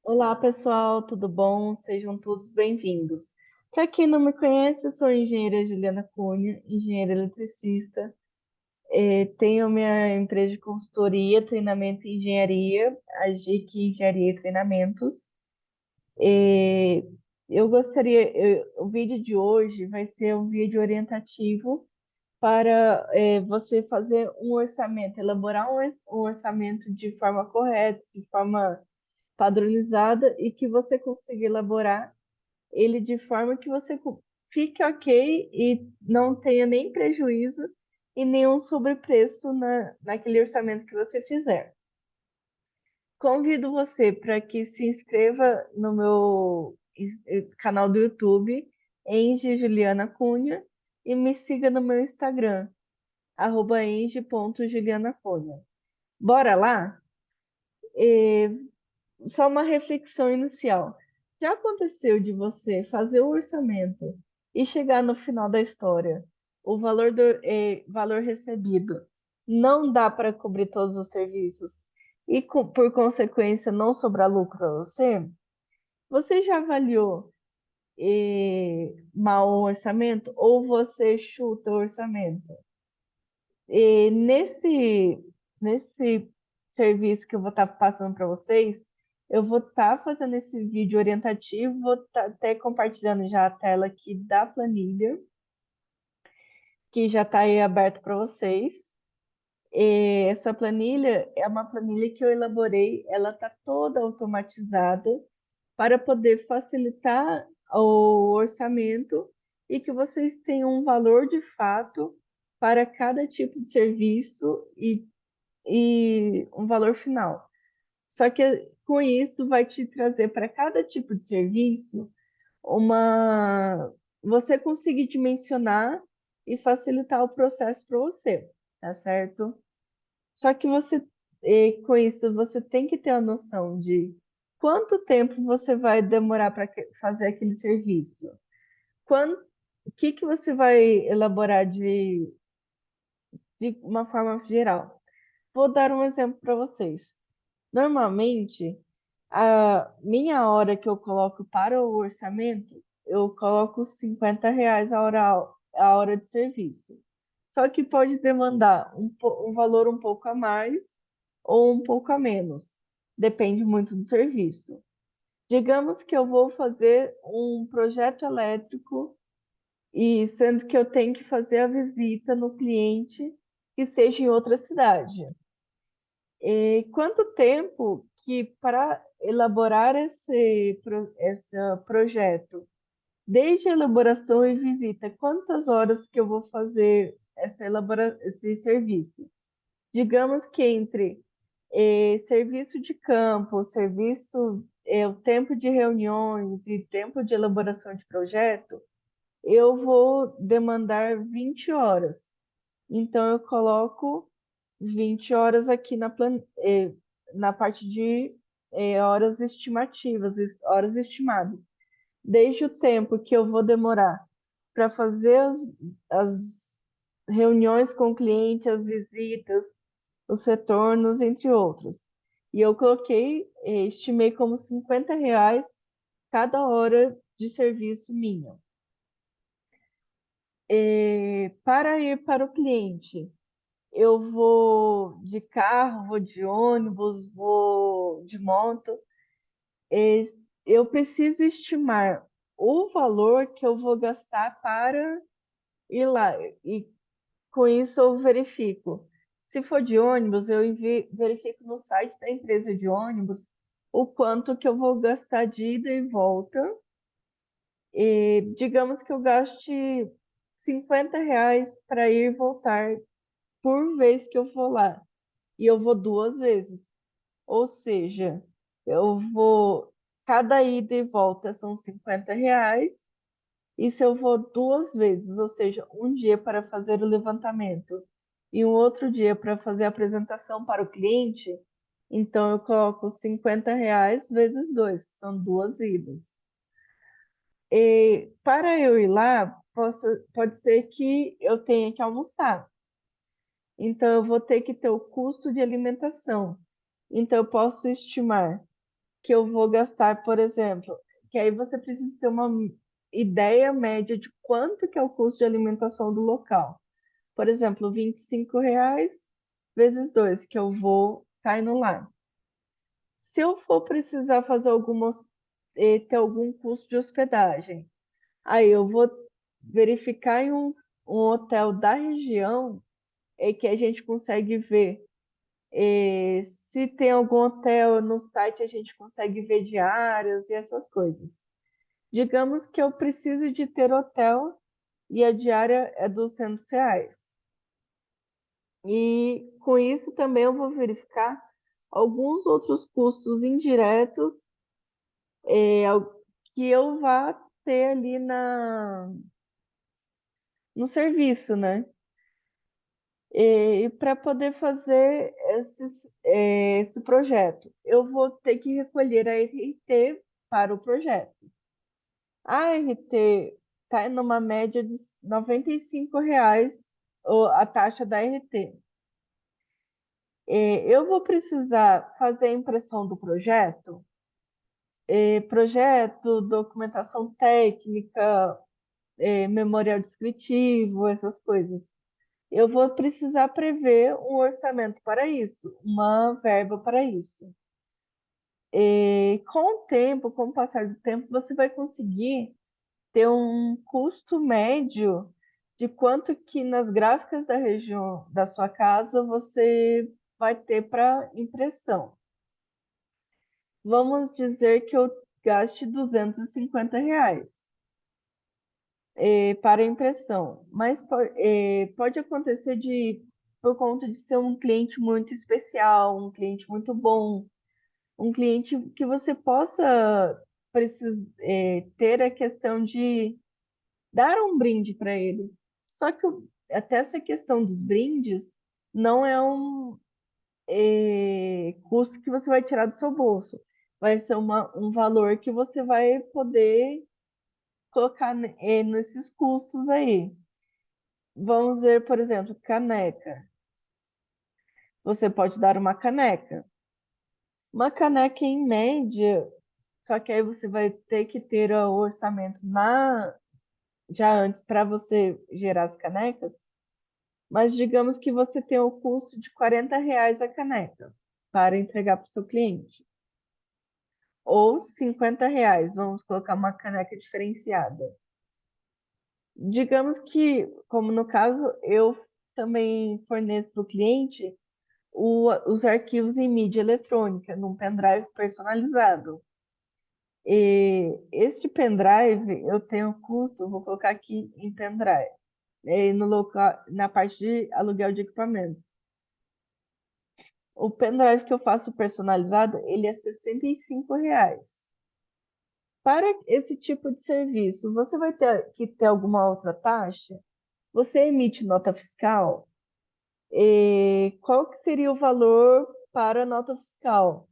Olá, pessoal, tudo bom? Sejam todos bem-vindos. Para quem não me conhece, eu sou a engenheira Juliana Cunha, engenheira eletricista. Tenho minha empresa de consultoria, treinamento e engenharia, a GIC Engenharia e Treinamentos. Eh, o vídeo de hoje vai ser um vídeo orientativo para você fazer um orçamento, elaborar um orçamento de forma correta, de forma padronizada e que você consiga elaborar ele de forma que você fique ok e não tenha nem prejuízo e nenhum sobrepreço naquele orçamento que você fizer. Convido você para que se inscreva no meu canal do YouTube, Enge Juliana Cunha, e me siga no meu Instagram, @enge.julianacunha. Bora lá? Eh, Só uma reflexão inicial. Já aconteceu de você fazer o orçamento e chegar no final da história, o valor recebido não dá para cobrir todos os serviços e, por consequência, não sobrar lucro para você? Você já avaliou mal o orçamento ou você chuta o orçamento? Nesse serviço que eu vou estar passando para vocês, eu vou estar fazendo esse vídeo orientativo, vou estar até compartilhando já a tela aqui da planilha, que já está aí aberto para vocês. Essa planilha é uma planilha que eu elaborei, ela está toda automatizada para poder facilitar o orçamento e que vocês tenham um valor de fato para cada tipo de serviço e um valor final. Só que com isso vai te trazer para cada tipo de serviço uma você conseguir dimensionar e facilitar o processo para você, tá certo? Só que com isso você tem que ter a noção de quanto tempo você vai demorar para fazer aquele serviço. Quando, o que que você vai elaborar de uma forma geral? Vou dar um exemplo para vocês. Normalmente, a minha hora que eu coloco para o orçamento, eu coloco R$ 50 a hora de serviço. Só que pode demandar um valor um pouco a mais ou um pouco a menos. Depende muito do serviço. Digamos que eu vou fazer um projeto elétrico e sendo que eu tenho que fazer a visita no cliente que seja em outra cidade. E quanto tempo que para elaborar esse projeto, desde a elaboração e visita, quantas horas que eu vou fazer esse serviço? Digamos que entre serviço de campo, o tempo de reuniões e tempo de elaboração de projeto, eu vou demandar 20 horas. Então, eu coloco 20 horas aqui na parte de horas estimativas, horas estimadas. Desde o tempo que eu vou demorar para fazer as reuniões com o cliente, as visitas, os retornos, entre outros. E eu estimei como R$ 50 cada hora de serviço minha. Para ir para o cliente, eu vou de carro, vou de ônibus, vou de moto. É, Eu preciso estimar o valor que eu vou gastar para ir lá. E com isso eu verifico. Se for de ônibus, verifico no site da empresa de ônibus o quanto que eu vou gastar de ida e volta. E digamos que eu gaste R$ 50 para ir e voltar por vez que eu for lá. E eu vou duas vezes. Ou seja, eu vou. Cada ida e volta são R$ 50. E se eu vou duas vezes, ou seja, um dia para fazer o levantamento e um outro dia para fazer a apresentação para o cliente, então eu coloco R$ 50 vezes dois, que são duas idas. E para eu ir lá, pode ser que eu tenha que almoçar. Então eu vou ter que ter o custo de alimentação. Então eu posso estimar que eu vou gastar, por exemplo, que aí você precisa ter uma ideia média de quanto que é o custo de alimentação do local. Por exemplo, R$ 25 vezes 2 que eu vou estar indo lá. Se eu for precisar fazer ter algum custo de hospedagem, aí eu vou verificar em um hotel da região que a gente consegue ver se tem algum hotel no site, a gente consegue ver diárias e essas coisas. Digamos que eu preciso de ter hotel e a diária é R$ 200. E com isso também eu vou verificar alguns outros custos indiretos que eu vá ter ali no serviço, né? E para poder fazer esse projeto, eu vou ter que recolher a RT para o projeto. A RT está numa média de R$ 95 a taxa da RT. Eu vou precisar fazer a impressão do projeto, documentação técnica, memorial descritivo, essas coisas. Eu vou precisar prever um orçamento para isso, uma verba para isso. Com o tempo, com o passar do tempo, você vai conseguir ter um custo médio de quanto que nas gráficas da região da sua casa você vai ter para impressão. Vamos dizer que eu gaste R$ 250 para impressão, mas pode acontecer por conta de ser um cliente muito especial, um cliente muito bom, um cliente que você possa ter a questão de dar um brinde para ele. Só que até essa questão dos brindes não é um custo que você vai tirar do seu bolso. Vai ser um valor que você vai poder colocar nesses custos aí. Vamos ver, por exemplo, caneca. Você pode dar uma caneca. Uma caneca em média, só que aí você vai ter que ter o orçamento já antes para você gerar as canecas. Mas digamos que você tem o custo de R$ 40 a caneca para entregar para o seu cliente. Ou R$ 50, vamos colocar uma caneca diferenciada. Digamos que, como no caso, eu também forneço para o cliente os arquivos em mídia eletrônica, num pendrive personalizado. Este pendrive eu tenho custo, vou colocar aqui em pendrive, no local, na parte de aluguel de equipamentos. O pendrive que eu faço personalizado, ele é R$ 65. Para esse tipo de serviço, você vai ter que ter alguma outra taxa? Você emite nota fiscal? Qual que seria o valor para a nota fiscal?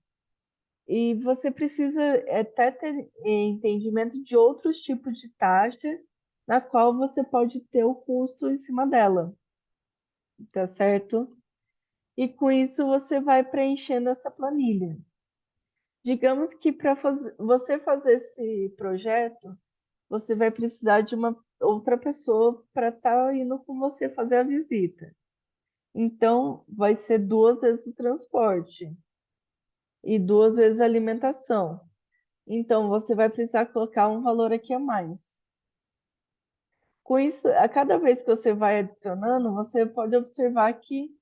E você precisa até ter entendimento de outros tipos de taxa na qual você pode ter o custo em cima dela, tá certo? E com isso você vai preenchendo essa planilha. Digamos que para você fazer esse projeto, você vai precisar de uma outra pessoa para estar indo com você fazer a visita. Então, vai ser 2 vezes o transporte e 2 vezes a alimentação. Então, você vai precisar colocar um valor aqui a mais. Com isso, a cada vez que você vai adicionando, você pode observar que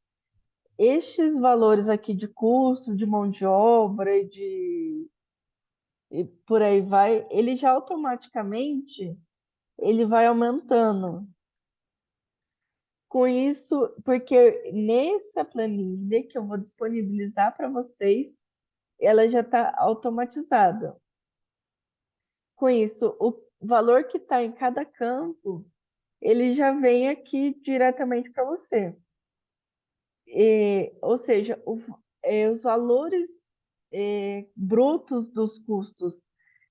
estes valores aqui de custo, de mão de obra e por aí vai, ele já automaticamente ele vai aumentando. Com isso, porque nessa planilha que eu vou disponibilizar para vocês, ela já está automatizada. Com isso, o valor que está em cada campo, ele já vem aqui diretamente para você. Ou seja, os valores brutos dos custos,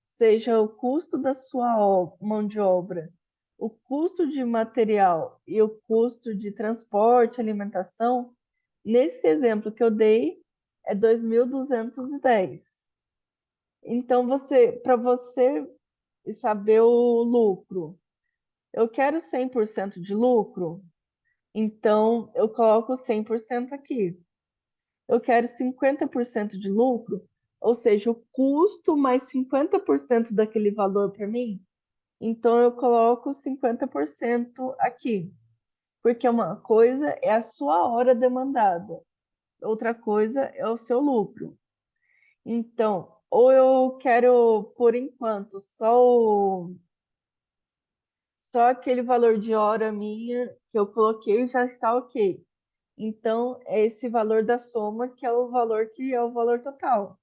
seja o custo da sua mão de obra, o custo de material e o custo de transporte, alimentação, nesse exemplo que eu dei, é 2.210. Então, para você saber o lucro, eu quero 100% de lucro, então eu coloco 100% aqui. Eu quero 50% de lucro, ou seja, o custo mais 50% daquele valor para mim, então eu coloco 50% aqui. Porque uma coisa é a sua hora demandada, outra coisa é o seu lucro. Então, ou eu quero, por enquanto, só aquele valor de hora minha que eu coloquei já está ok. Então, é esse valor da soma que é o valor total.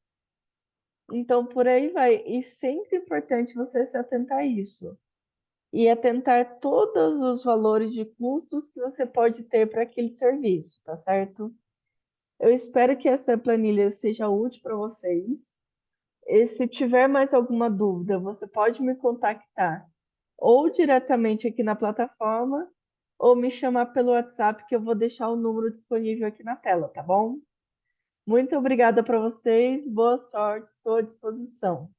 Então, por aí vai. E sempre é importante você se atentar a isso. E atentar todos os valores de custos que você pode ter para aquele serviço, tá certo? Eu espero que essa planilha seja útil para vocês. E se tiver mais alguma dúvida, você pode me contactar ou diretamente aqui na plataforma ou me chamar pelo WhatsApp, que eu vou deixar o número disponível aqui na tela, tá bom? Muito obrigada para vocês, boa sorte, estou à disposição.